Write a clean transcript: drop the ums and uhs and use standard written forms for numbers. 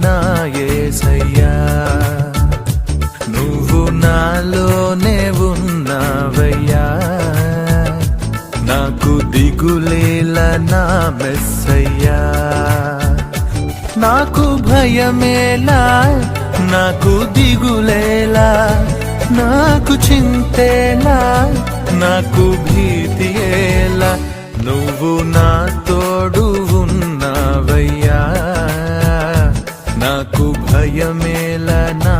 నా యేసయ్యా, నువ్వు నాలోనే ఉన్నావయ్యా, నాకు దిగులేలా నా మెస్సయ్యా. నాకు భయమేలా, నాకు దిగులేలా, నాకు చింతేలా, నాకు భీతియేలా, నువ్వు నా తోడు ఉన్నావయ్యా, నాకు భయమేలా నా